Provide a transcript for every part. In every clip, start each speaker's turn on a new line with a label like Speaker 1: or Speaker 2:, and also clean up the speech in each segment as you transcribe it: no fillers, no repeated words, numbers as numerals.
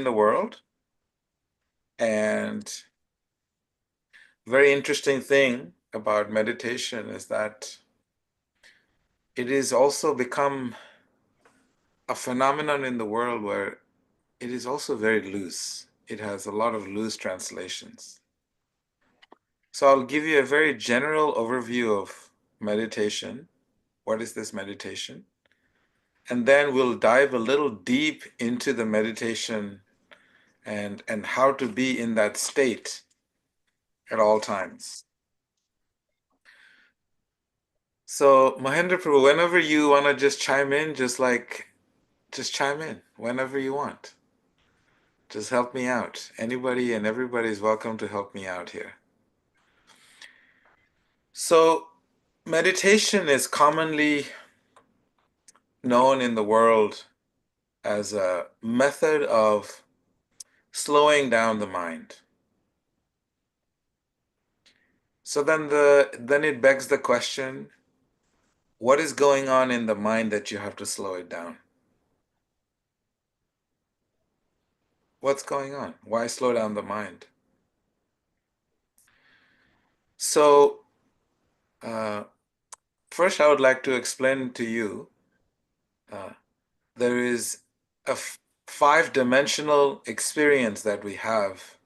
Speaker 1: the world. And very interesting thing about meditation is that it is also become a phenomenon in the world where it is also very loose. It has a lot of loose translations. So I'll give you a very general overview of meditation. What is this meditation? And then we'll dive a little deep into the meditation and how to be in that state at all times. So Mahendra Prabhu, whenever you want to just chime in, just chime in whenever you want. Just help me out. Anybody and everybody is welcome to help me out here. So meditation is commonly known in the world as a method of slowing down the mind. So then it begs the question, what is going on in the mind that you have to slow it down? What's going on? Why slow down the mind? So first I would like to explain to you there is a five-dimensional experience that we have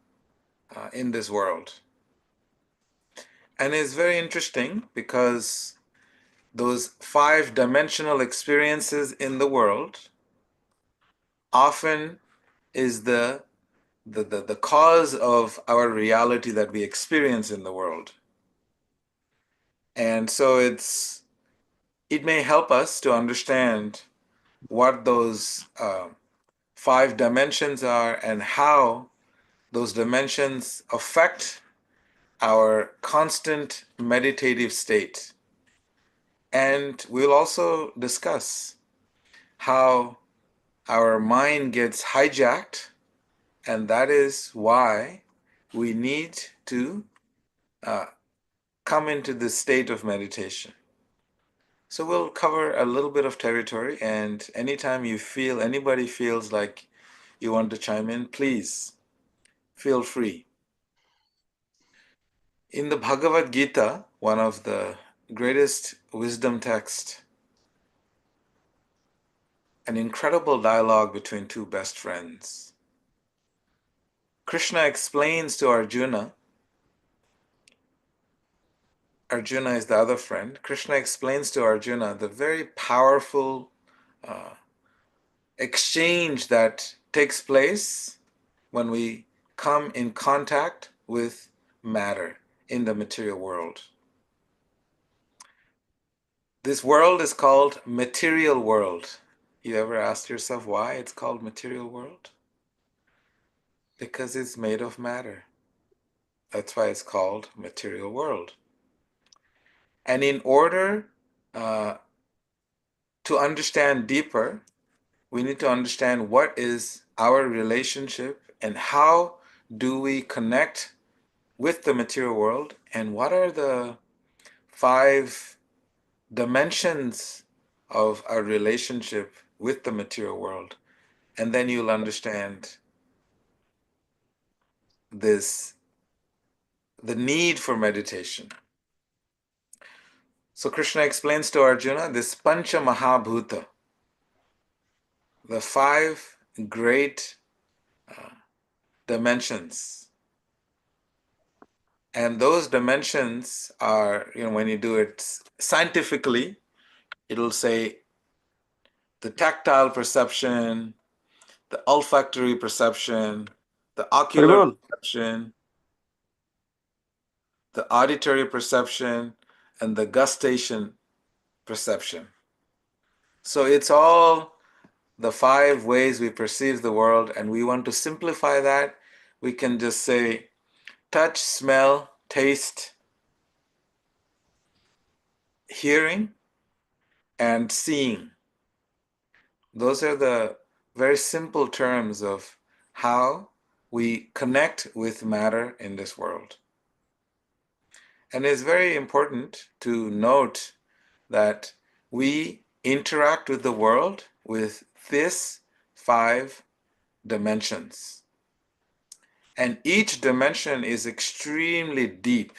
Speaker 1: in this world. And it's very interesting because those five-dimensional experiences in the world often is the cause of our reality that we experience in the world. And so it may help us to understand what those five dimensions are and how those dimensions affect our constant meditative state. And we'll also discuss how our mind gets hijacked, and that is why we need to come into this state of meditation. So we'll cover a little bit of territory, and anytime anybody feels like you want to chime in, please feel free. In the Bhagavad Gita, one of the greatest wisdom texts, an incredible dialogue between two best friends, Krishna explains to Arjuna, Arjuna is the other friend, Krishna explains to Arjuna the very powerful exchange that takes place when we come in contact with matter in the material world. This world is called material world. You ever asked yourself why it's called material world? Because it's made of matter. That's why it's called material world. And in order to understand deeper, we need to understand what is our relationship and how do we connect with the material world, and what are the five dimensions of our relationship with the material world. And then you'll understand the need for meditation. So Krishna explains to Arjuna this Pancha Mahabhuta, the five great dimensions. And those dimensions are, when you do it scientifically, it'll say the tactile perception, the olfactory perception, the ocular
Speaker 2: Haribol.
Speaker 1: perception, the auditory perception, and the gustation perception. So it's all the five ways we perceive the world, and we want to simplify that. We can just say touch, smell, taste, hearing, and seeing. Those are the very simple terms of how we connect with matter in this world. And it's very important to note that we interact with the world with these five dimensions. And each dimension is extremely deep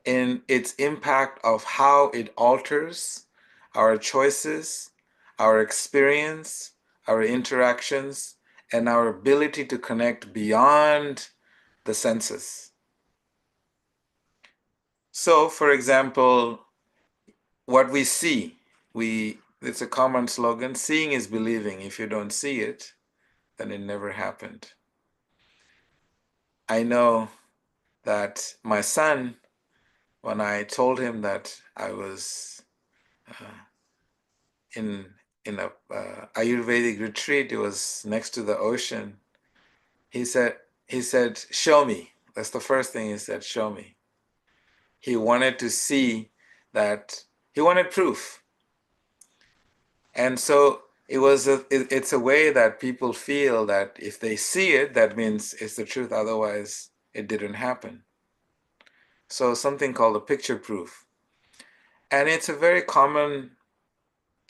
Speaker 1: in its impact of how it alters our choices, our experience, our interactions, and our ability to connect beyond the senses. So, for example, what we see, it's a common slogan, seeing is believing. If you don't see it, then it never happened. I know that my son, when I told him that I was in a Ayurvedic retreat, it was next to the ocean. He said, "Show me." That's the first thing he said, "Show me." He wanted to see that. He wanted proof, and so it's a way that people feel that if they see it, that means it's the truth. Otherwise, it didn't happen. So something called a picture proof, and it's a very common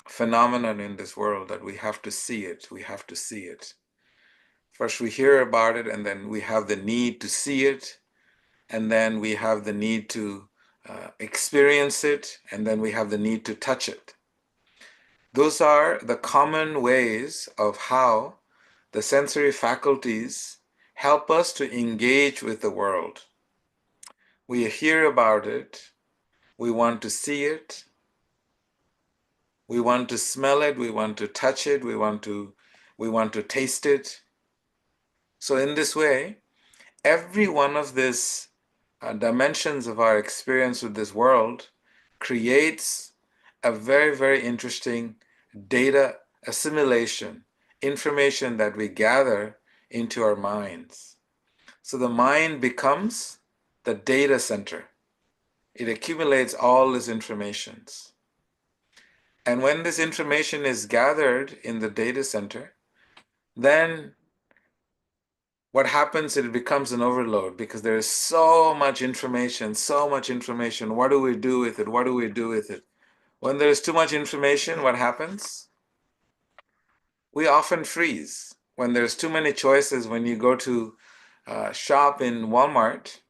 Speaker 1: phenomenon in this world that we have to see it. We have to see it. First, we hear about it, and then we have the need to see it, and then we have the need to experience it, and then we have the need to touch it. Those are the common ways of how the sensory faculties help us to engage with the world. We hear about it, we want to see it, we want to smell it, we want to touch it, we want to taste it. So in this way, every one of these dimensions of our experience with this world creates a very, very interesting data assimilation, information that we gather into our minds. So the mind becomes the data center. It accumulates all this information. And when this information is gathered in the data center, then what happens, it becomes an overload because there is so much information, so much information. What do we do with it? What do we do with it? When there's too much information, what happens? We often freeze. When there's too many choices, when you go to shop in Walmart,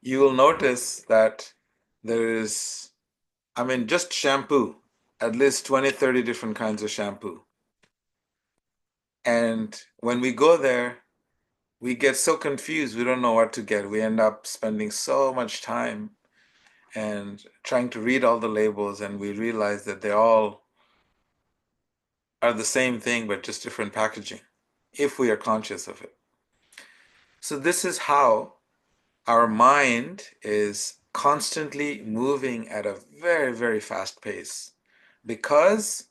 Speaker 1: you will notice that there is, just shampoo, at least 20, 30 different kinds of shampoo. And when we go there, we get so confused, we don't know what to get. We end up spending so much time and trying to read all the labels, and we realize that they all are the same thing, but just different packaging, if we are conscious of it. So this is how our mind is constantly moving at a very, very fast pace because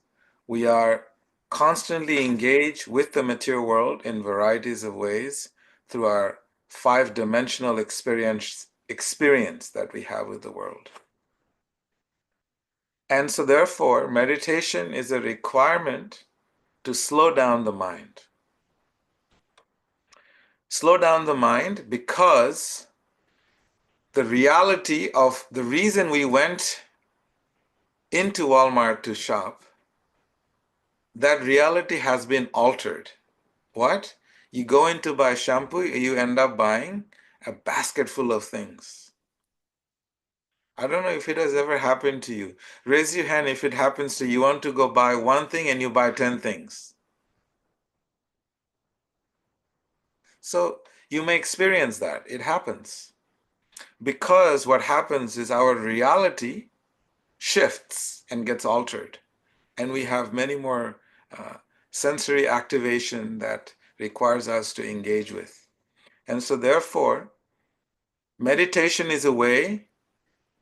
Speaker 1: we are constantly engaged with the material world in varieties of ways through our five-dimensional experience that we have with the world. And so therefore, meditation is a requirement to slow down the mind. Slow down the mind because the reality of the reason we went into Walmart to shop, that reality has been altered. What? You go in to buy shampoo, you end up buying a basket full of things. I don't know if it has ever happened to you. Raise your hand if it happens to you. You want to go buy one thing and you buy 10 things. So you may experience that. It happens. Because what happens is our reality shifts and gets altered. And we have many more sensory activation that requires us to engage with. And so therefore, meditation is a way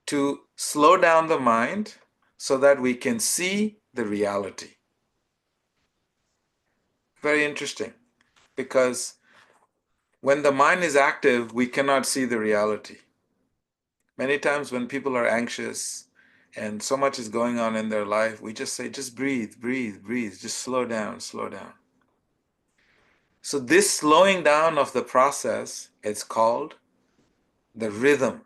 Speaker 1: to slow down the mind so that we can see the reality. Very interesting, because when the mind is active, we cannot see the reality. Many times when people are anxious and so much is going on in their life, we just say, just breathe, breathe, breathe, just slow down, slow down. So this slowing down of the process is called the rhythm.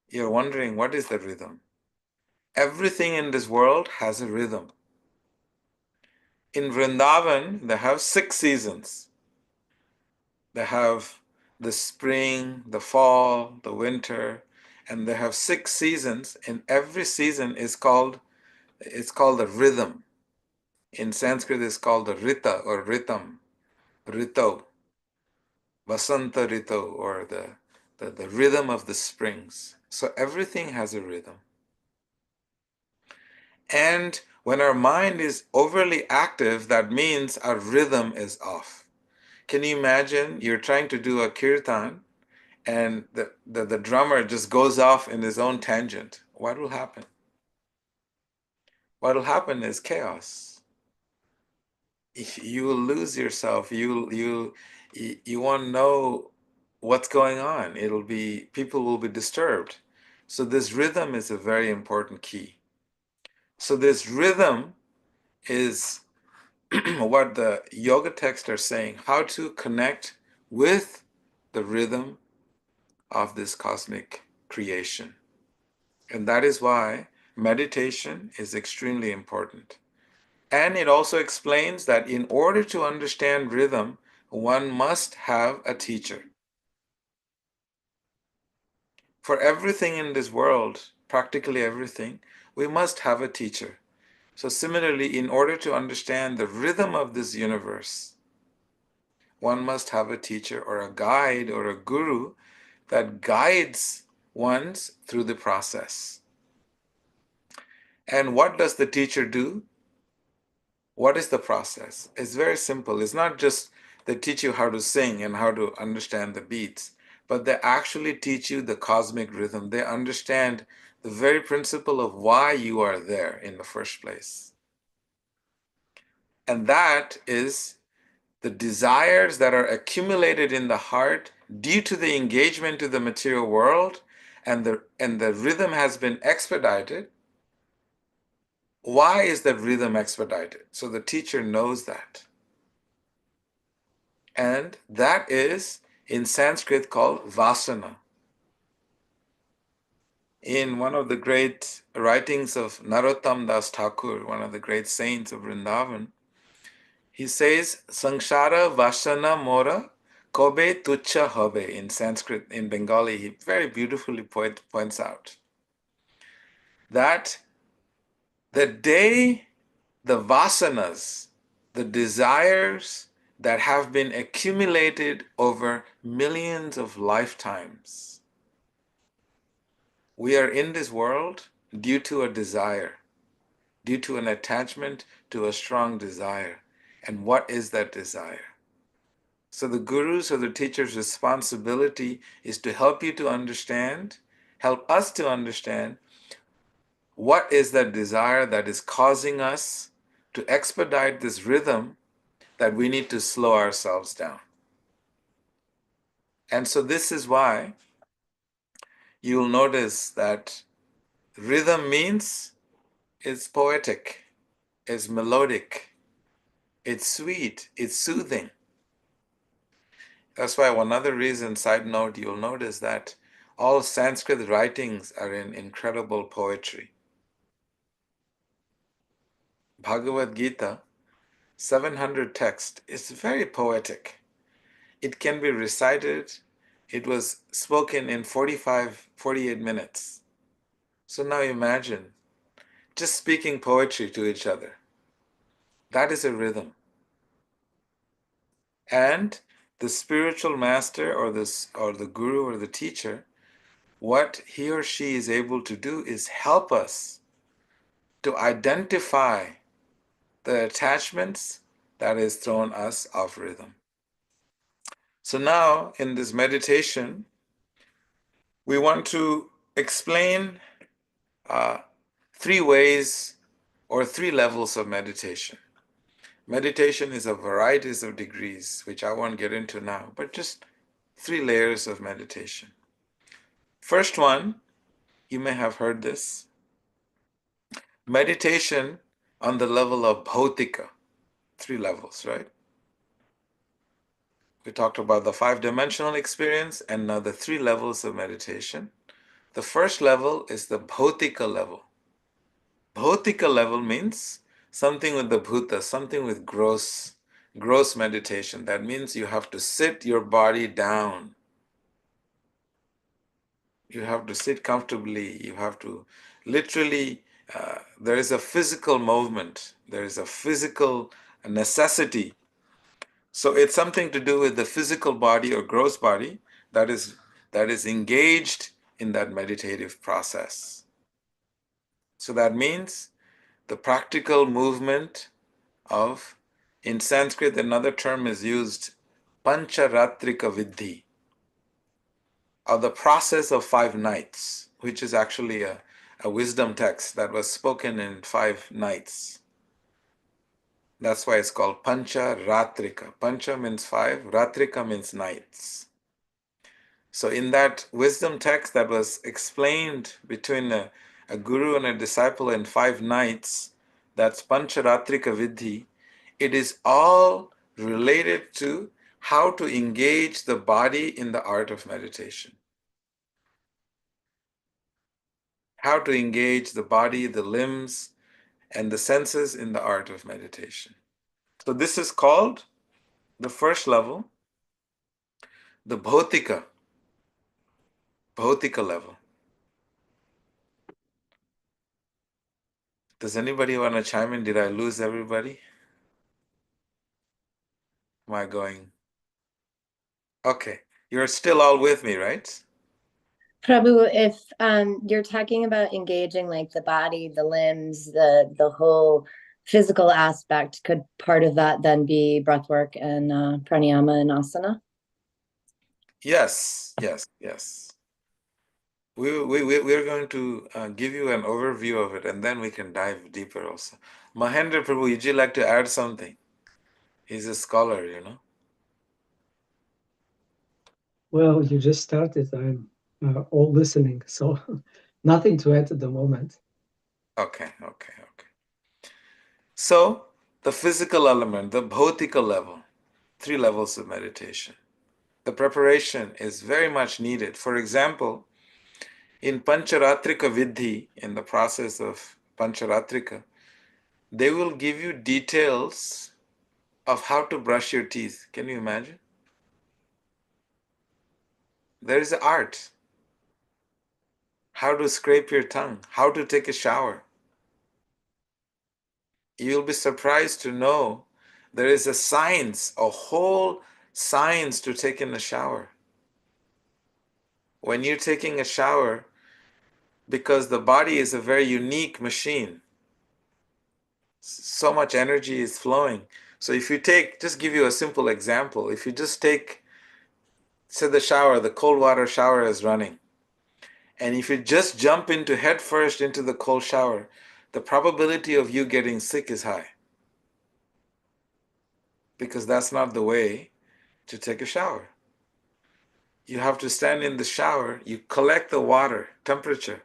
Speaker 1: You're wondering, what is the rhythm? Everything in this world has a rhythm. In Vrindavan, they have 6 seasons. They have the spring, the fall, the winter, and they have 6 seasons, and every season is called, it's called a rhythm. In Sanskrit, it's called the rita or ritam, rito, vasanta rito, or the rhythm of the springs. So everything has a rhythm. And when our mind is overly active, that means our rhythm is off. Can you imagine you're trying to do a kirtan and the drummer just goes off in his own tangent? What will happen? What will happen is chaos. You will lose yourself. You won't know what's going on. It'll be, people will be disturbed. So this rhythm is a very important key. So this rhythm is what the yoga texts are saying, how to connect with the rhythm of this cosmic creation. And that is why meditation is extremely important. And it also explains that in order to understand rhythm, one must have a teacher. For everything in this world, practically everything, we must have a teacher. So similarly, in order to understand the rhythm of this universe, one must have a teacher or a guide or a guru that guides ones through the process. And what does the teacher do? What is the process? It's very simple. It's not just they teach you how to sing and how to understand the beats, but they actually teach you the cosmic rhythm. They understand the very principle of why you are there in the first place. And that is the desires that are accumulated in the heart due to the engagement to the material world, and the rhythm has been expedited. Why is that rhythm expedited? So the teacher knows that. And that is in Sanskrit called vasana. In one of the great writings of Narottam Das Thakur, one of the great saints of Vrindavan, he says, Sangsara Vasana Mora Kobe Tucha Hobe. In Sanskrit, in Bengali, he very beautifully points out that the day the vasanas, the desires that have been accumulated over millions of lifetimes, we are in this world due to a desire, due to an attachment to a strong desire. And what is that desire? So the guru's or the teacher's responsibility is to help you to understand, help us to understand what is that desire that is causing us to expedite this rhythm that we need to slow ourselves down. And so this is why you'll notice that rhythm means it's poetic, it's melodic, it's sweet, it's soothing. That's why one other reason, side note, you'll notice that all Sanskrit writings are in incredible poetry. Bhagavad Gita, 700 texts, is very poetic. It can be recited. It was spoken in 48 minutes. So now imagine just speaking poetry to each other. That is a rhythm. And the spiritual master or the guru or the teacher, what he or she is able to do is help us to identify the attachments that is thrown us off rhythm. So now in this meditation, we want to explain 3 ways or 3 levels of meditation. Meditation is a varieties of degrees, which I won't get into now, but just 3 layers of meditation. First one, you may have heard this, meditation on the level of bhautika, 3 levels, right? We talked about the 5-dimensional experience and now the 3 levels of meditation. The first level is the bhautika level. Bhautika level means something with the bhuta, something with gross meditation. That means you have to sit your body down. You have to sit comfortably. You have to literally, there is a physical movement. There is a physical necessity. So it's something to do with the physical body or gross body that is that is engaged in that meditative process. So that means the practical movement of, in Sanskrit, another term is used, Pancharatrika Vidhi, or the process of 5 nights, which is actually a wisdom text that was spoken in 5 nights. That's why it's called Pancharatrika. Pancha means 5, Ratrika means nights. So in that wisdom text that was explained between a guru and a disciple in 5 nights, that's Pancharatrika Vidhi, it is all related to how to engage the body in the art of meditation. How to engage the body, the limbs, and the senses in the art of meditation. So this is called the first level, the bhautika level. Does anybody want to chime in? Did I lose everybody? Am I going? Okay. You're still all with me, right?
Speaker 2: Prabhu, if you're talking about engaging like the body, the limbs, the whole physical aspect, could part of that then be breath work and pranayama and asana?
Speaker 1: Yes, yes, yes. We're going to give you an overview of it and then we can dive deeper also. Mahendra Prabhu, would you like to add something? He's a scholar, you know.
Speaker 3: Well, you just started. I'm all listening, so nothing to add at the moment.
Speaker 1: Okay, okay, okay. So, the physical element, the bhautika level, 3 levels of meditation. The preparation is very much needed. For example, in Pancharatrika Vidhi, in the process of Pancharatrika, they will give you details of how to brush your teeth. Can you imagine? There is an art. How to scrape your tongue, how to take a shower. You'll be surprised to know there is a science, a whole science to taking a shower. When you're taking a shower, because the body is a very unique machine, so much energy is flowing. So if you take, just give you a simple example, if you just take, say the shower, the cold water shower is running, and if you just jump into head first into the cold shower, the probability of you getting sick is high because that's not the way to take a shower. You have to stand in the shower, you collect the water temperature,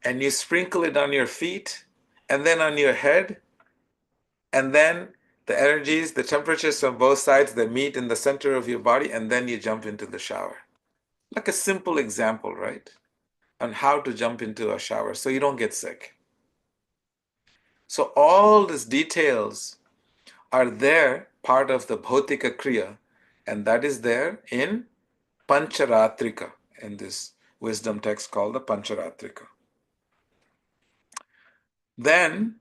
Speaker 1: and you sprinkle it on your feet and then on your head, and then the energies, the temperatures from both sides, they meet in the center of your body, and then you jump into the shower. Like a simple example, right? On how to jump into a shower so you don't get sick. So all these details are there, part of the Bhautika Kriya, and that is there in Pancharatrika, in this wisdom text called the Pancharatrika. Then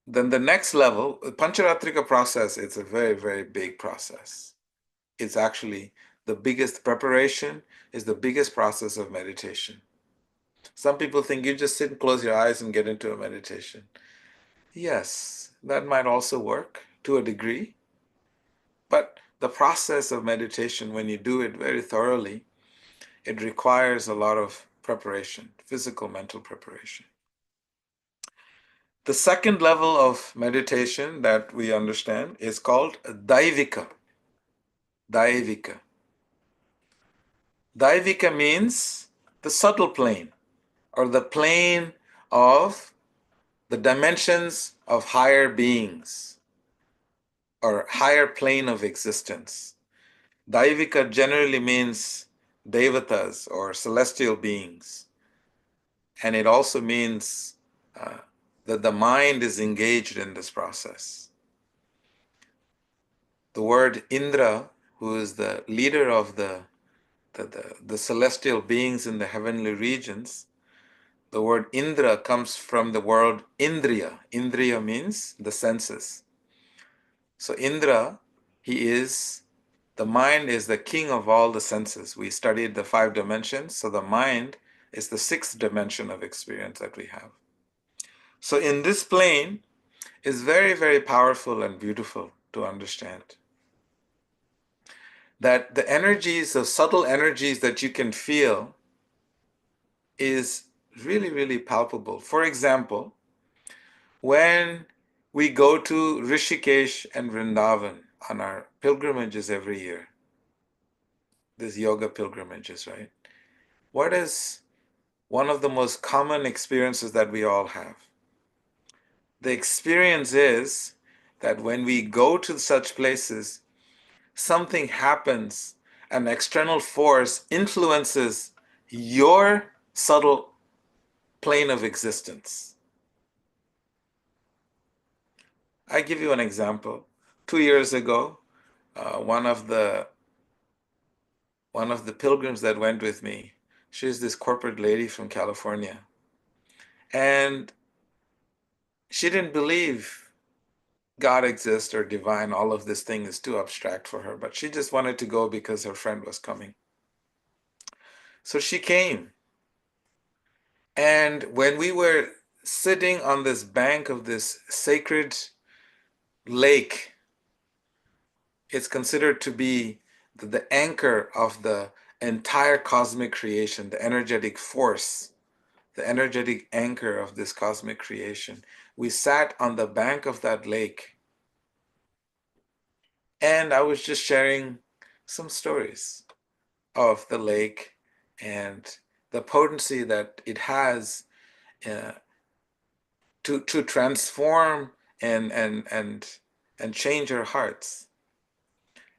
Speaker 1: the next level, Pancharatrika process, it's a very, very big process. It's actually the biggest preparation, is the biggest process of meditation. Some people think you just sit and close your eyes and get into a meditation. Yes, that might also work to a degree, but the process of meditation, when you do it very thoroughly, it requires a lot of preparation, physical, mental preparation. The second level of meditation that we understand is called Daivika. Daivika. Daivika means the subtle plane or the plane of the dimensions of higher beings or higher plane of existence. Daivika generally means devatas or celestial beings, and it also means uh, that the mind is engaged in this process. The word Indra, who is the leader of the celestial beings in the heavenly regions, the word Indra comes from the word Indriya. Indriya means the senses. So Indra, the mind is the king of all the senses. We studied the 5 dimensions, so the mind is the 6th dimension of experience that we have. So in this plane is very, very powerful and beautiful to understand. That the energies, the subtle energies that you can feel is really, really palpable. For example, when we go to Rishikesh and Vrindavan on our pilgrimages every year, these yoga pilgrimages, right? What is one of the most common experiences that we all have? The experience is that when we go to such places, something happens, an external force influences your subtle plane of existence. I give you an example. 2 years ago, one of the pilgrims that went with me, she's this corporate lady from California, and she didn't believe God exists or divine. All of this thing is too abstract for her, but she just wanted to go because her friend was coming. So she came. And when we were sitting on this bank of this sacred lake, it's considered to be the anchor of the entire cosmic creation, the energetic force, the energetic anchor of this cosmic creation. We sat on the bank of that lake, and I was just sharing some stories of the lake and the potency that it has uh, to transform and change our hearts.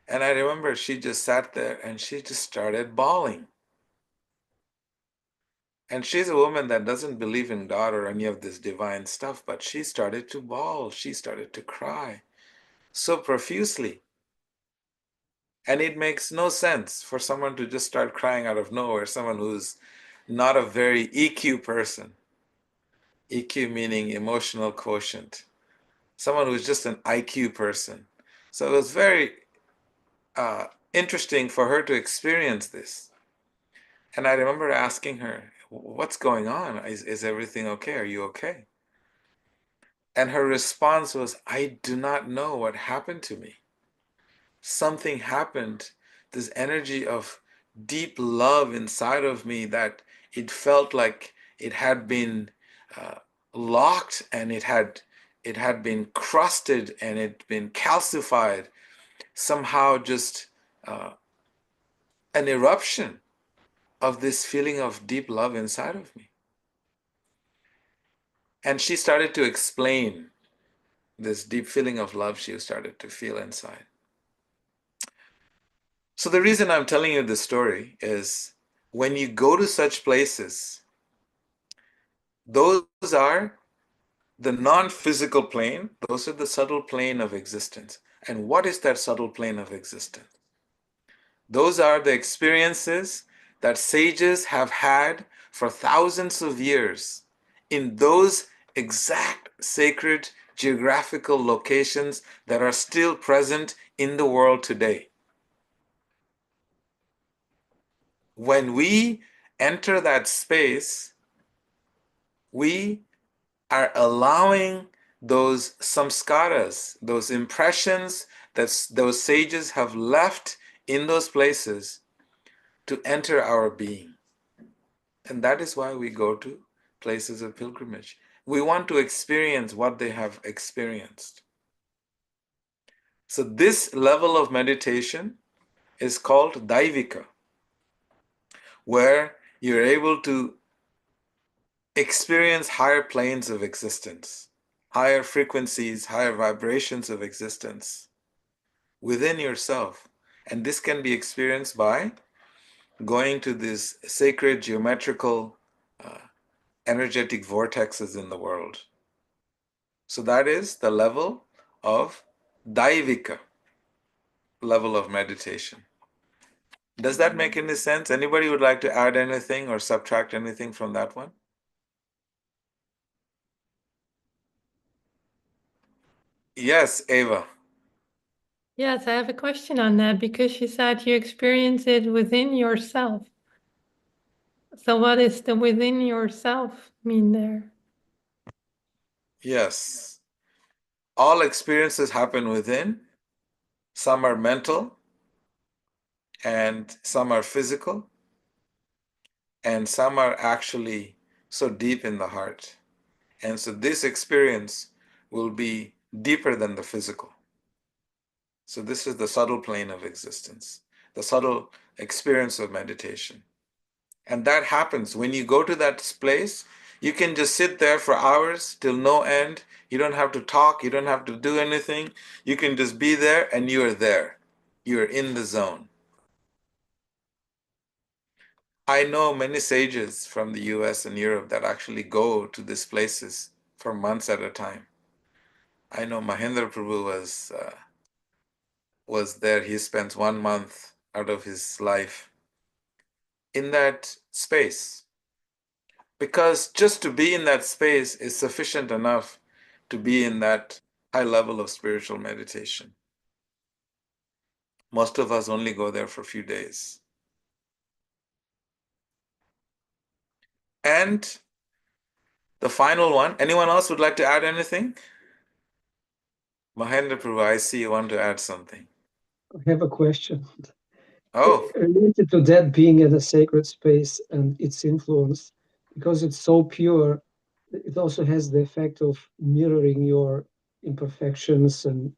Speaker 1: And I remember she just sat there and she just started bawling. And she's a woman that doesn't believe in God or any of this divine stuff, but she started to bawl. She started to cry so profusely. And it makes no sense for someone to just start crying out of nowhere, someone who's not a very EQ person. EQ meaning emotional quotient. Someone who's just an IQ person. So it was very interesting for her to experience this. And I remember asking her, what's going on? Is everything okay? Are you okay? And her response was, I do not know what happened to me. Something happened, this energy of deep love inside of me that it felt like it had been uh, locked, and it had been crusted and it had been calcified, somehow just uh, an eruption of this feeling of deep love inside of me. And she started to explain this deep feeling of love she started to feel inside. So the reason I'm telling you this story is when you go to such places, those are the non-physical plane, those are the subtle plane of existence. And what is that subtle plane of existence? Those are the experiences that sages have had for thousands of years in those exact sacred geographical locations that are still present in the world today. When we enter that space, we are allowing those samskaras, those impressions that those sages have left in those places to enter our being. And that is why we go to places of pilgrimage. We want to experience what they have experienced. So this level of meditation is called daivika, where you're able to experience higher planes of existence, higher frequencies, higher vibrations of existence within yourself. And this can be experienced by going to these sacred geometrical energetic vortexes in the world. So that is the level of daivika, level of meditation. Does that make any sense? Anybody would like to add anything or subtract anything from that one? Yes, Ava.
Speaker 4: Yes, I have a question on that because you said you experience it within yourself. So what is the within yourself mean there?
Speaker 1: Yes. All experiences happen within. Some are mental and some are physical and some are actually so deep in the heart. And so this experience will be deeper than the physical. So this is the subtle plane of existence, the subtle experience of meditation. And that happens when you go to that place. You can just sit there for hours till no end. You don't have to talk. You don't have to do anything. You can just be there and you are there. You're in the zone. I know many sages from the US and Europe that actually go to these places for months at a time. I know Mahendra Prabhu was there. He spends 1 month out of his life in that space. Because just to be in that space is sufficient enough to be in that high level of spiritual meditation. Most of us only go there for a few days. And the final one, anyone else would like to add anything? Mahendra Prabhu, I see you want to add something.
Speaker 3: I have a question.
Speaker 1: Oh,
Speaker 3: Related to that being in a sacred space and its influence, because it's so pure, it also has the effect of mirroring your imperfections and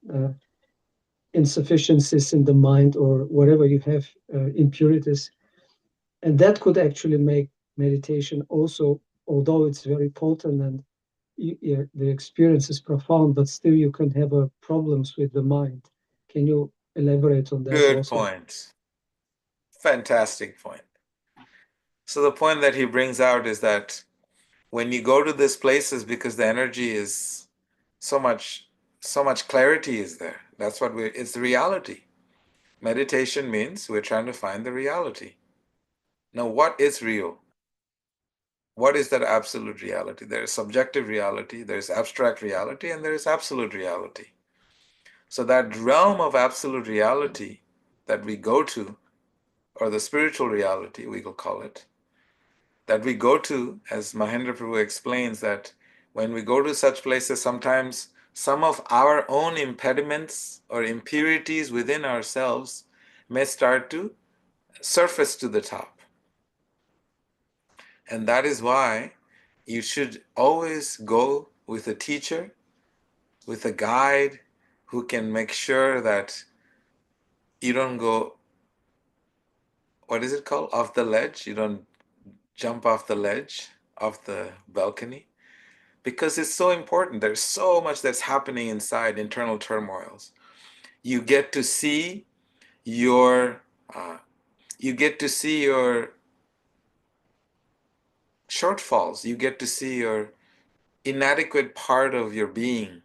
Speaker 3: insufficiencies in the mind or whatever you have, impurities. And that could actually make meditation also, although it's very potent and the experience is profound, but still you can have problems with the mind. Can you elaborate on that
Speaker 1: good
Speaker 3: also?
Speaker 1: point. Fantastic point. So the point that he brings out is that when you go to these places, because the energy is so much, so much clarity is there. That's what it's the reality. Meditation means we're trying to find the reality. Now, what is real? What is that absolute reality? There is subjective reality, there is abstract reality, and there is absolute reality. So that realm of absolute reality that we go to, or the spiritual reality, we will call it, that we go to, as Mahendra Prabhu explains, that when we go to such places, sometimes some of our own impediments or impurities within ourselves may start to surface to the top. And that is why you should always go with a teacher, with a guide who can make sure that you don't go, what is it called? Off the ledge. You don't jump off the ledge, off the balcony, because it's so important. There's so much that's happening inside, internal turmoils. You get to see your, uh, you get to see your shortfalls. You get to see your inadequate part of your being,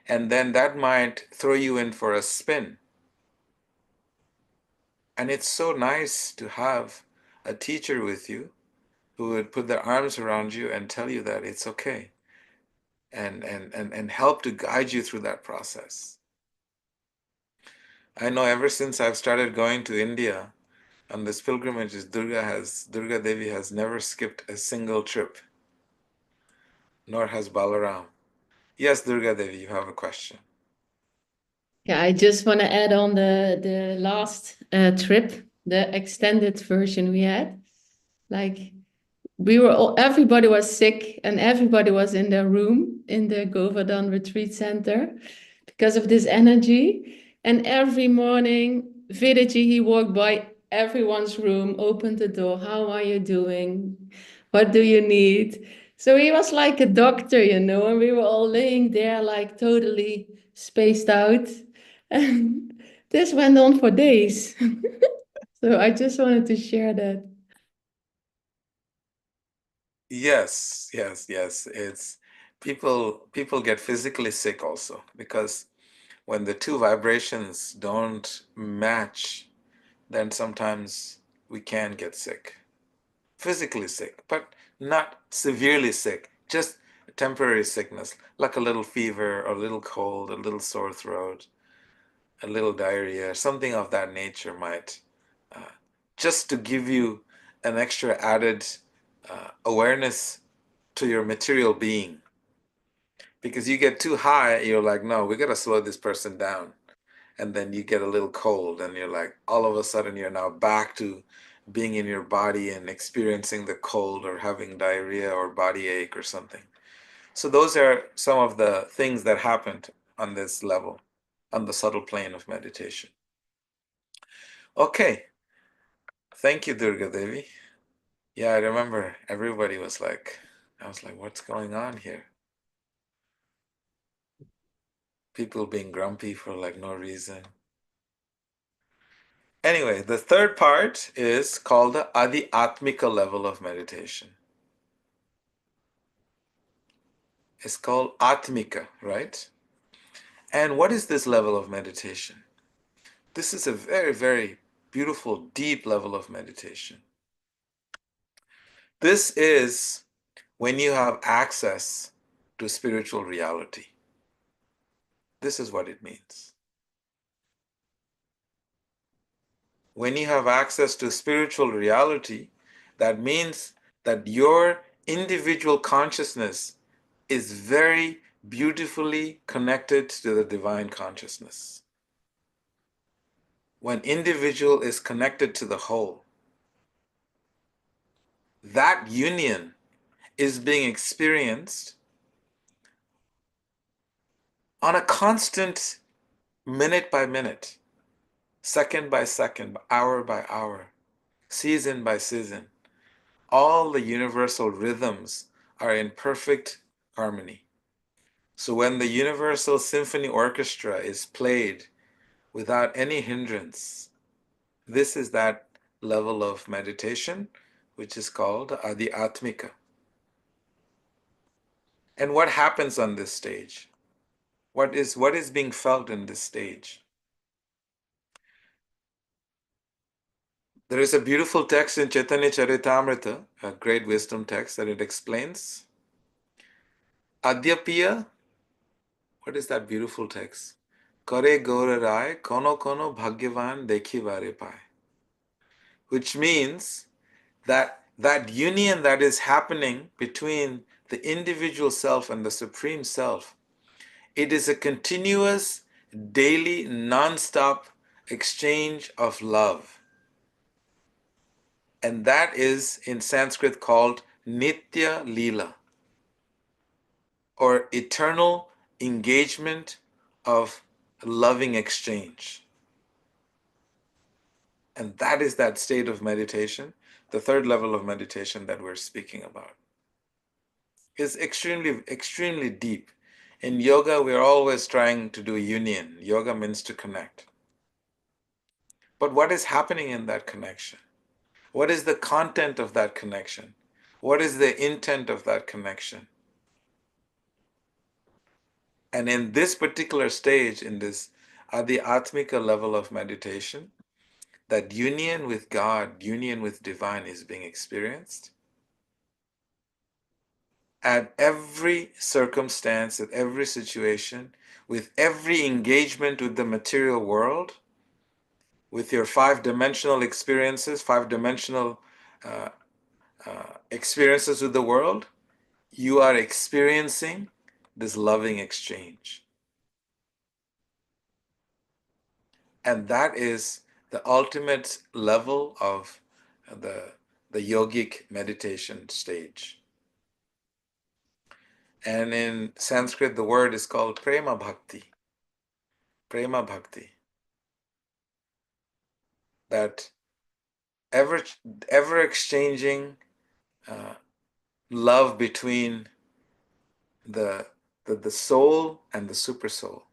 Speaker 1: and then that might throw you in for a spin. And it's so nice to have a teacher with you who would put their arms around you and tell you that it's okay, and help to guide you through that process. I know ever since I've started going to India on this pilgrimages, Durga Devi has never skipped a single trip, nor has Balaram. Yes, Durga Devi, you have a question.
Speaker 4: Yeah, I just want to add on the last trip, the extended version we had. Like we were all, everybody was sick and everybody was in their room in the Govardhan Retreat Center because of this energy. And every morning, Vedaji, he walked by everyone's room, opened the door. How are you doing? What do you need? So he was like a doctor, you know, and we were all laying there like totally spaced out. And this went on for days. So I just wanted to share that.
Speaker 1: Yes, yes, yes. people get physically sick also, because when the two vibrations don't match, then sometimes we can get sick, physically sick, but not severely sick, just temporary sickness, like a little fever, or a little cold, a little sore throat, a little diarrhea, something of that nature might, uh, just to give you an extra added awareness to your material being. Because you get too high, you're like, no, we got to slow this person down. And then you get a little cold, and you're like, all of a sudden, you're now back to being in your body and experiencing the cold, or having diarrhea or body ache or something. So, those are some of the things that happened on this level, on the subtle plane of meditation. Okay. Thank you, Durga Devi. Yeah, I remember everybody was like, I was like, what's going on here? People being grumpy for like no reason. Anyway, the third part is called the Adhyatmika level of meditation. It's called Atmika, right? And what is this level of meditation? This is a very, very beautiful, deep level of meditation. This is when you have access to spiritual reality. This is what it means. When you have access to spiritual reality, that means that your individual consciousness is very beautifully connected to the divine consciousness. When individual is connected to the whole, that union is being experienced on a constant, minute by minute, second by second, hour by hour, season by season. All the universal rhythms are in perfect harmony. So when the Universal Symphony Orchestra is played without any hindrance, this is that level of meditation, which is called Adhyatmika. And what happens on this stage? What is being felt in this stage? There is a beautiful text in Chaitanya Charitamrita, a great wisdom text, that it explains. Adhyapya, what is that beautiful text? Kare Gaura Rai, Kono Kono Bhagyavan Dekhi Vare Pai. Which means that union that is happening between the individual self and the Supreme Self, it is a continuous, daily, non-stop exchange of love. And that is in Sanskrit called Nitya Leela, or eternal engagement of loving exchange. And that is that state of meditation, the third level of meditation that we're speaking about. Is extremely, extremely deep. In yoga, we're always trying to do union. Yoga means to connect. But what is happening in that connection? What is the content of that connection? What is the intent of that connection? And in this particular stage, in this Adhyatmika level of meditation, that union with God, union with divine is being experienced. At every circumstance, at every situation, with every engagement with the material world, with your five-dimensional experiences, five-dimensional uh, experiences with the world, you are experiencing this loving exchange. And that is the ultimate level of the yogic meditation stage. And in Sanskrit, the word is called prema bhakti. Prema bhakti. That ever ever exchanging uh, love between the, the soul and the super soul,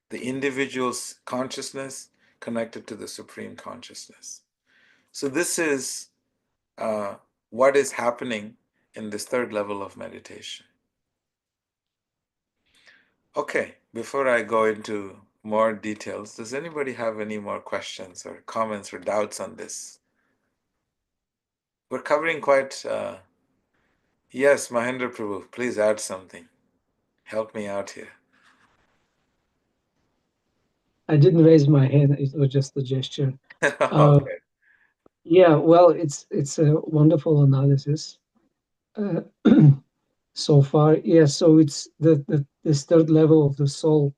Speaker 1: the individual's consciousness connected to the supreme consciousness. So this is what is happening in this third level of meditation. Okay, before I go into more details, does anybody have any more questions or comments or doubts on this? We're covering quite, yes, Mahendra Prabhu, please add something. Help me out here.
Speaker 3: I didn't raise my hand, it was just a gesture.
Speaker 1: Okay.
Speaker 3: Yeah, well, it's a wonderful analysis so far. Yeah, so it's this third level of the soul.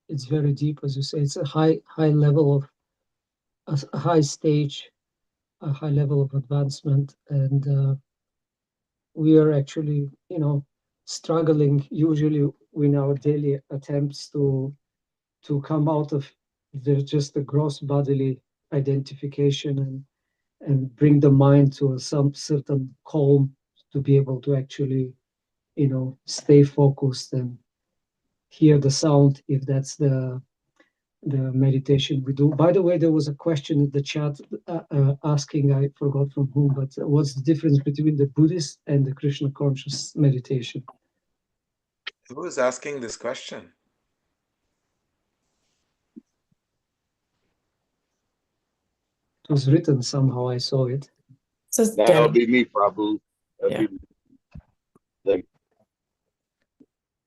Speaker 3: It's very deep, as you say. It's a high level of a high stage, a high level of advancement, and we are actually, struggling usually in our daily attempts to come out of just the gross bodily identification and bring the mind to some certain calm to be able to actually, stay focused and hear the sound, if that's the meditation we do. By the way, there was a question in the chat asking, I forgot from whom, but what's the difference between the Buddhist and the Krishna conscious meditation?
Speaker 1: Who is asking this question?
Speaker 3: It was written somehow, I saw it.
Speaker 5: That'll be me, Prabhu.
Speaker 2: Yeah.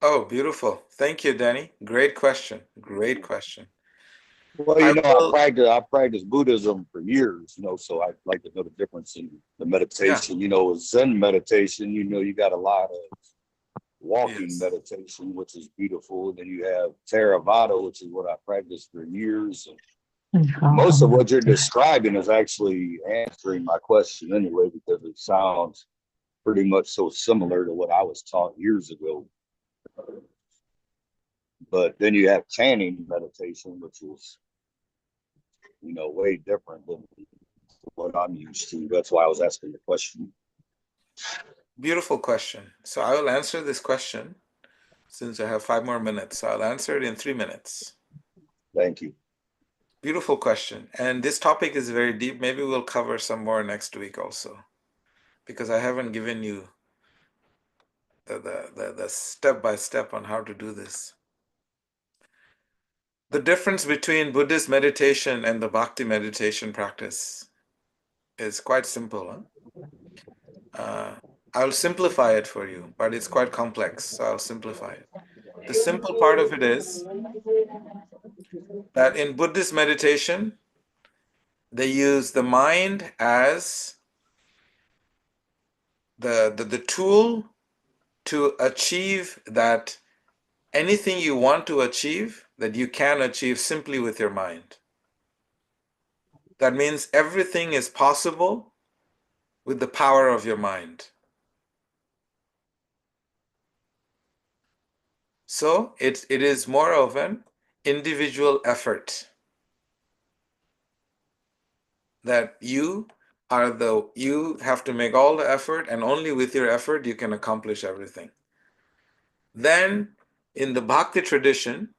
Speaker 1: Oh, beautiful. Thank you, Danny. Great question. Great question.
Speaker 5: Well, I practiced Buddhism for years, so I'd like to know the difference in the meditation.
Speaker 1: Yeah.
Speaker 5: Zen meditation, you got a lot of walking
Speaker 1: Yes.
Speaker 5: meditation, which is beautiful. Then you have Theravada, which is what I practiced for years. And most of what you're describing is actually answering my question anyway, because it sounds pretty much so similar to what I was taught years ago. But then you have chanting meditation, which is, way different than what I'm used to. That's why I was asking the question.
Speaker 1: Beautiful question. So I will answer this question since I have 5 more minutes. So I'll answer it in 3 minutes.
Speaker 5: Thank you.
Speaker 1: Beautiful question. And this topic is very deep. Maybe we'll cover some more next week also, because I haven't given you the step-by-step on how to do this. The difference between Buddhist meditation and the Bhakti meditation practice is quite simple. I'll simplify it for you, but it's quite complex, so I'll simplify it. The simple part of it is that in Buddhist meditation, they use the mind as the tool to achieve that anything you want to achieve, that you can achieve simply with your mind. That means everything is possible with the power of your mind. So it is more of an individual effort, that you have to make all the effort, and only with your effort you can accomplish everything. Then in the Bhakti tradition,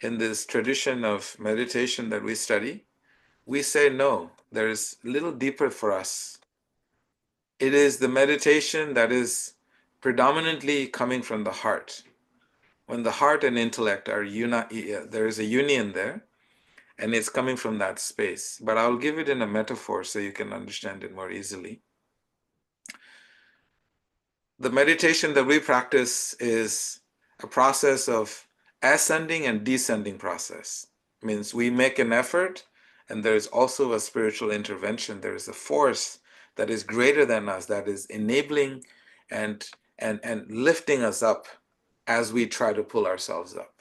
Speaker 1: in this tradition of meditation that we study, we say no, there is a little deeper for us. It is the meditation that is predominantly coming from the heart. When the heart and intellect are there is a union there, and it's coming from that space. But I'll give it in a metaphor so you can understand it more easily. The meditation that we practice is a process of ascending and descending process. It means we make an effort, and there is also a spiritual intervention. There is a force that is greater than us, that is enabling and lifting us up as we try to pull ourselves up.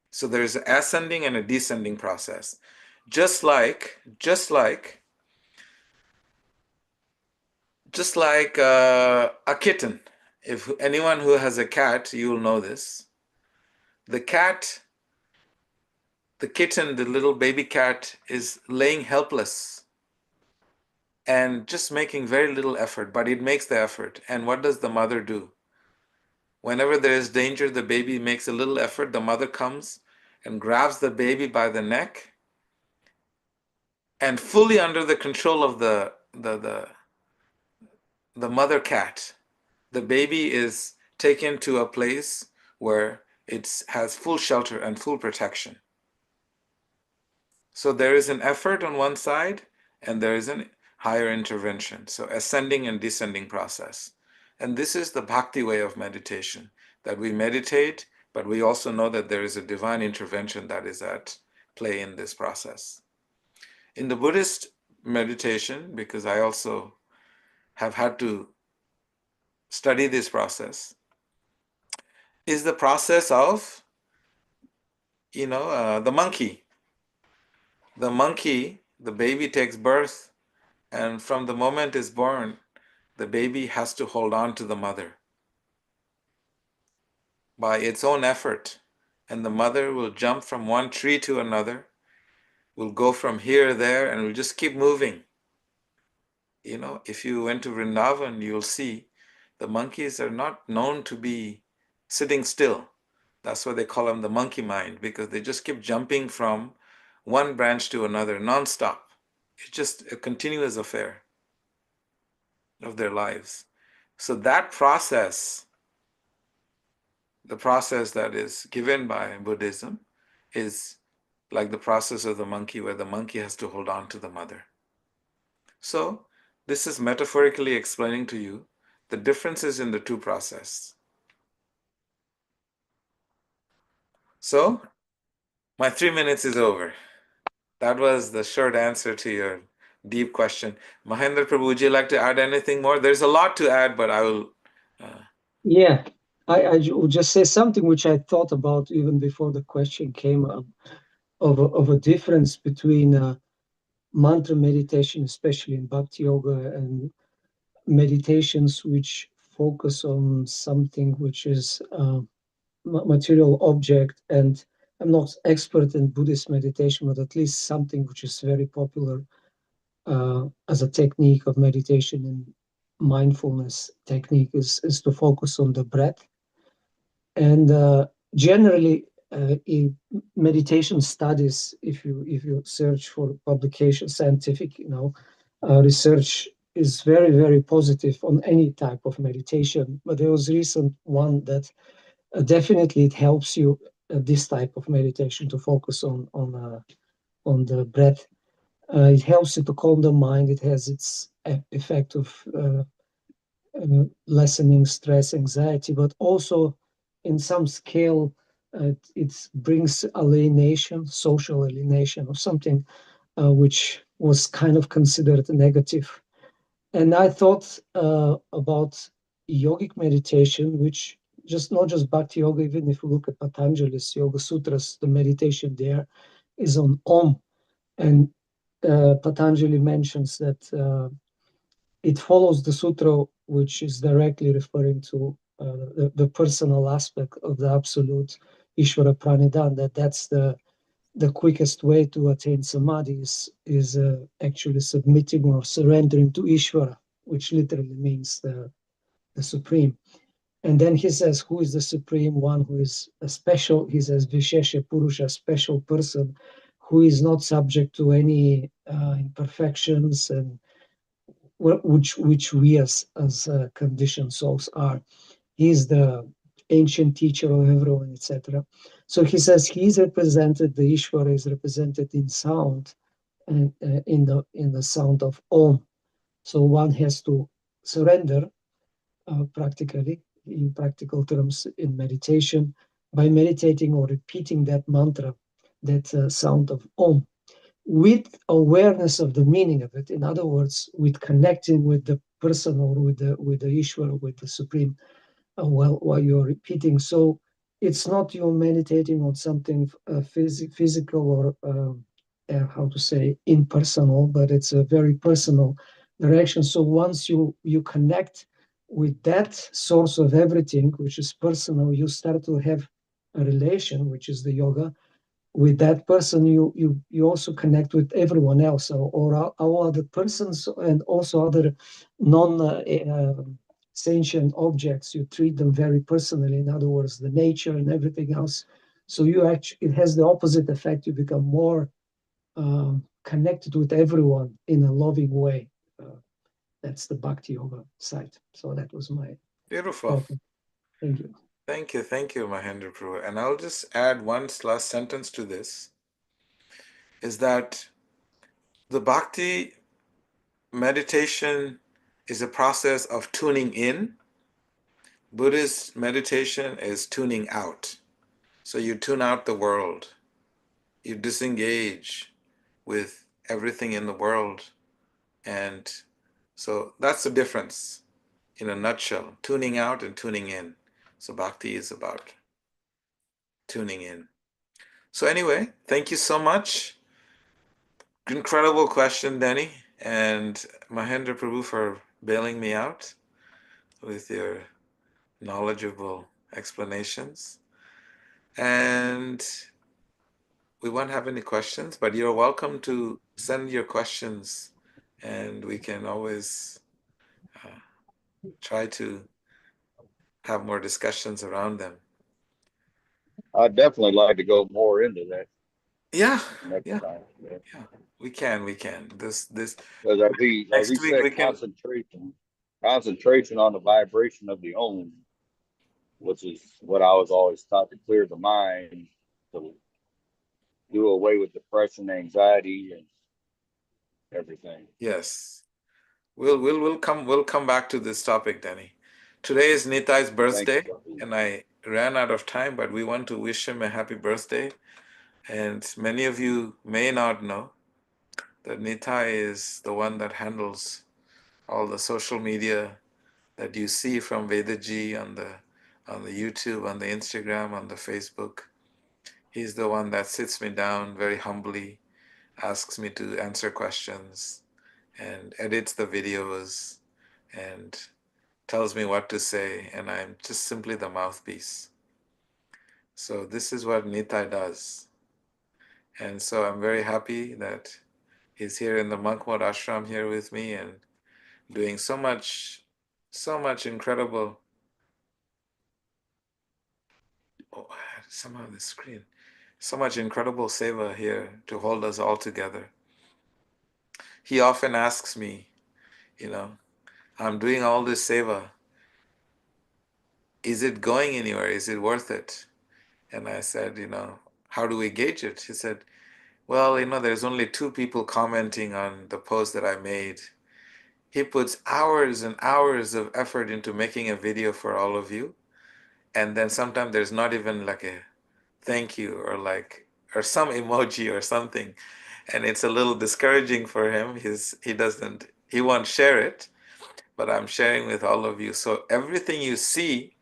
Speaker 1: So there's an ascending and a descending process. Just like a kitten. If anyone who has a cat, you will know this. The kitten, the little baby cat, is laying helpless and just making very little effort, but it makes the effort. And what does the mother do? Whenever there is danger, the baby makes a little effort. The mother comes and grabs the baby by the neck, and fully under the control of the the the mother cat. The baby is taken to a place where it has full shelter and full protection. So there is an effort on one side and there is a higher intervention. So ascending and descending process. And this is the bhakti way of meditation, that we meditate, but we also know that there is a divine intervention that is at play in this process. In the Buddhist meditation, because I also have had to study this process, is the process of, the monkey. The monkey, the baby takes birth, and from the moment it's born, the baby has to hold on to the mother by its own effort. And the mother will jump from one tree to another, will go from here, there, and will just keep moving. If you went to Vrindavan, you'll see the monkeys are not known to be sitting still. That's why they call them the monkey mind, because they just keep jumping from one branch to another non-stop. It's just a continuous affair of their lives. So that process, the process that is given by Buddhism, is like the process of the monkey, where the monkey has to hold on to the mother. So this is metaphorically explaining to you the differences in the two processes. So my 3 minutes is over. That was the short answer to your deep question. Mahendra Prabhu, would you like to add anything more? There's a lot to add, but I will.
Speaker 3: Yeah, I would just say something which I thought about even before the question came up, of a difference between mantra meditation, especially in Bhakti Yoga, and meditations which focus on something which is material object. And I'm not expert in Buddhist meditation, but at least something which is very popular as a technique of meditation and mindfulness technique is to focus on the breath. And generally, in meditation studies, if you search for publication, scientific, research is very, very positive on any type of meditation. But there was a recent one that definitely it helps you, this type of meditation, to focus on the breath. It helps you to calm the mind. It has its effect of lessening stress, anxiety, but also in some scale, it brings alienation, social alienation, or something which was kind of considered negative. And I thought about yogic meditation, which just not just Bhakti Yoga, even if you look at Patanjali's Yoga Sutras, the meditation there is on Om. And Patanjali mentions that it follows the sutra, which is directly referring to the personal aspect of the absolute Ishvara Pranidhan, that's the quickest way to attain samadhi is actually submitting or surrendering to Ishvara, which literally means the supreme. And then he says, who is the supreme one, who is a special, he says, Vishesha Purusha, special person, who is not subject to any imperfections, and which we as conditioned souls are. He is the ancient teacher of everyone, etc. So he says he is represented, the Ishvara is represented in sound, and in the sound of Om. So one has to surrender practically, in practical terms, in meditation, by meditating or repeating that mantra, that sound of Om, with awareness of the meaning of it. In other words, with connecting with the person, or with the Ishvara, with the Supreme, while you're repeating. So it's not you meditating on something physical or how to say impersonal, but it's a very personal direction. So once you connect with that source of everything, which is personal, you start to have a relation, which is the yoga. With that person, you also connect with everyone else, or all other persons, and also other non sentient objects. You treat them very personally. In other words, the nature and everything else. So it has the opposite effect. You become more connected with everyone in a loving way. that's the Bhakti Yoga side. So that was my
Speaker 1: Beautiful.
Speaker 3: thought. Thank you.
Speaker 1: Thank you, Mahendra Prabhu. And I'll just add one last sentence to this, is that the Bhakti meditation is a process of tuning in. Buddhist meditation is tuning out. So you tune out the world. You disengage with everything in the world. And so that's the difference in a nutshell, tuning out and tuning in. So bhakti is about tuning in. So anyway, thank you so much. Incredible question, Danny, and Mahendra Prabhu for bailing me out with your knowledgeable explanations. And we won't have any questions, but you're welcome to send your questions, and we can always try to have more discussions around them.
Speaker 5: I'd definitely like to go more into that
Speaker 1: Yeah,
Speaker 5: next
Speaker 1: yeah,
Speaker 5: time. Yeah.
Speaker 1: yeah. We can, we can. This
Speaker 5: Because as he
Speaker 1: next week
Speaker 5: said,
Speaker 1: we can.
Speaker 5: concentration on the vibration of the Om, which is what I was always taught to clear the mind, to do away with depression, anxiety, and everything.
Speaker 1: Yes, we'll come back to this topic, Danny. Today is Nitai's
Speaker 5: Thank
Speaker 1: birthday,
Speaker 5: you.
Speaker 1: and I ran out of time, but we want to wish him a happy birthday. And many of you may not know that Nitai is the one that handles all the social media that you see from Vedaji on the YouTube, on the Instagram, on the Facebook. He's the one that sits me down very humbly, asks me to answer questions, and edits the videos, and tells me what to say, and I'm just simply the mouthpiece. So this is what Nitai does. And so I'm very happy that he's here in the monk mode ashram here with me and doing so much incredible. Oh, somehow the screen. So much incredible seva here to hold us all together. He often asks me, you know, I'm doing all this seva. Is it going anywhere? Is it worth it? And I said, how do we gauge it? He said, well, there's only 2 people commenting on the post that I made. He puts hours and hours of effort into making a video for all of you. And then sometimes there's not even like a thank you or some emoji or something. And it's a little discouraging for him. He won't share it, but I'm sharing with all of you. So everything you see,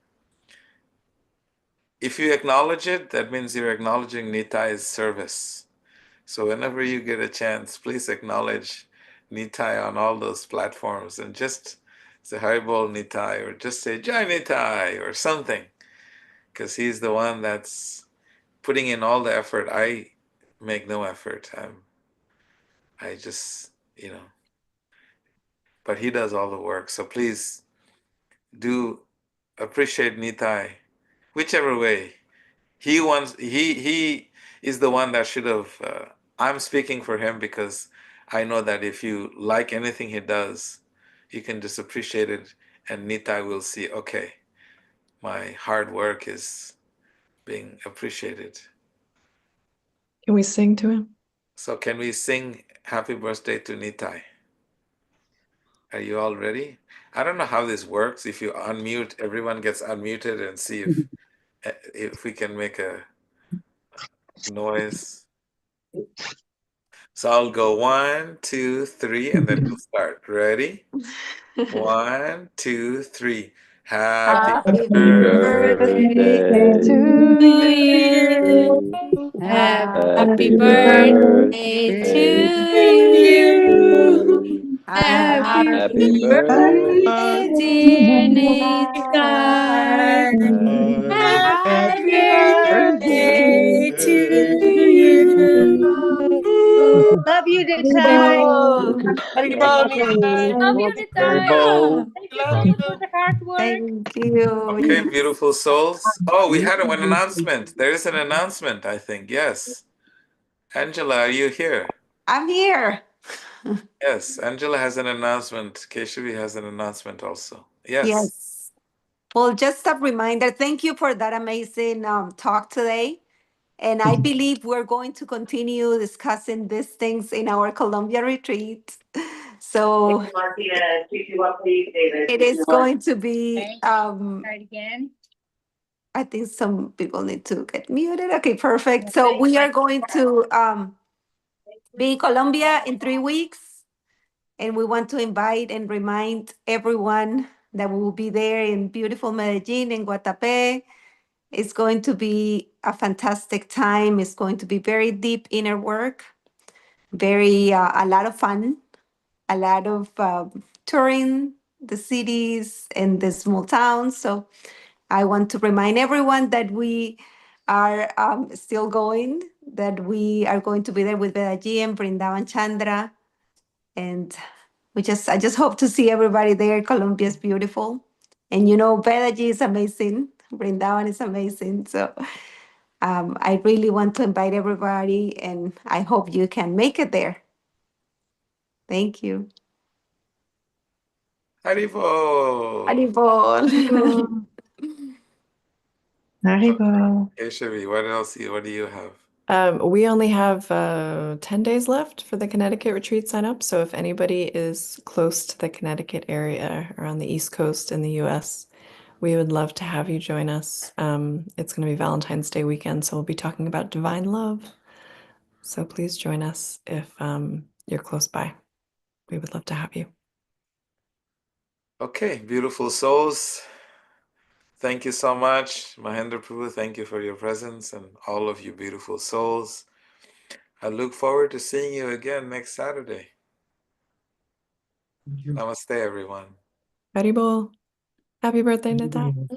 Speaker 1: if you acknowledge it, that means you're acknowledging Nitai's service. So whenever you get a chance, please acknowledge Nitai on all those platforms and just say Haribol Nitai or just say Jai Nitai or something, because he's the one that's putting in all the effort. I make no effort. I just, but he does all the work. So please do appreciate Nitai, whichever way. He is the one that should have. I'm speaking for him because I know that if you like anything he does, you can just appreciate it, and Nitai will see. Okay, my hard work is being appreciated.
Speaker 6: Can we sing to him?
Speaker 1: So can we sing Happy Birthday to Nitai? Are you all ready? I don't know how this works. If you unmute, everyone gets unmuted, and see if we can make a noise. So I'll go 1, 2, 3, and then we'll start. Ready? 1, 2, 3. Happy
Speaker 2: Happy
Speaker 6: Happy
Speaker 2: birthday
Speaker 6: birthday
Speaker 5: Birthday
Speaker 6: to
Speaker 2: to
Speaker 4: To
Speaker 5: to
Speaker 2: you.
Speaker 4: you.
Speaker 6: you.
Speaker 5: you.
Speaker 4: Happy
Speaker 2: Happy
Speaker 5: Happy
Speaker 4: birthday to
Speaker 2: birthday
Speaker 5: birthday to
Speaker 2: to
Speaker 4: you.
Speaker 5: you.
Speaker 2: you.
Speaker 4: Happy
Speaker 5: Happy
Speaker 2: Happy
Speaker 4: birthday,
Speaker 5: birthday,
Speaker 4: dear
Speaker 2: birthday.
Speaker 4: Nitai.
Speaker 2: Happy
Speaker 4: Happy
Speaker 2: birthday
Speaker 4: birthday to
Speaker 2: to
Speaker 4: you.
Speaker 2: you. Love you, Nitai.
Speaker 1: birthday.
Speaker 4: Love you, Nitai.
Speaker 5: Haribo.
Speaker 4: Thank you
Speaker 1: You're
Speaker 4: for all
Speaker 1: welcome.
Speaker 4: the hard work.
Speaker 6: Thank you.
Speaker 1: Okay,
Speaker 6: Yes.
Speaker 1: beautiful souls. Oh, we had an announcement. There is an announcement, I think. Yes. Angela, are you here?
Speaker 6: I'm here.
Speaker 1: Yes, Angela has an announcement. Keshavi has an announcement also. Yes.
Speaker 7: Yes. Well, just a reminder. Thank you for that amazing talk today. And I believe we're going to continue discussing these things in our Colombia retreat. So it is going to be,
Speaker 2: again.
Speaker 7: I think some people need to get muted. Okay, perfect. So we are going to be in Colombia in 3 weeks. And we want to invite and remind everyone that we will be there in beautiful Medellin and Guatapé. It's going to be a fantastic time. It's going to be very deep inner work, very a lot of fun, a lot of touring the cities and the small towns. So I want to remind everyone that we are still going, that we are going to be there with Vedaji and Brindavan Chandra. And I just hope to see everybody there. Colombia is beautiful. And Vedaji is amazing. Brindavan is amazing. So I really want to invite everybody, and I hope you can make it there. Thank you.
Speaker 1: Haribol.
Speaker 7: Haribol.
Speaker 6: Arriba.
Speaker 1: Keshavi, what else? What do you have?
Speaker 6: We only have 10 days left for the Connecticut retreat sign up. So if anybody is close to the Connecticut area or on the East Coast in the US, we would love to have you join us. It's going to be Valentine's Day weekend, so we'll be talking about divine love. So please join us if you're close by. We would love to have you.
Speaker 1: Okay, beautiful souls. Thank you so much, Mahendra Prabhu. Thank you for your presence and all of you beautiful souls. I look forward to seeing you again next Saturday.
Speaker 3: Thank you.
Speaker 1: Namaste, everyone.
Speaker 6: Haribol. Happy birthday,
Speaker 3: Thank you very
Speaker 6: Nata.
Speaker 3: much.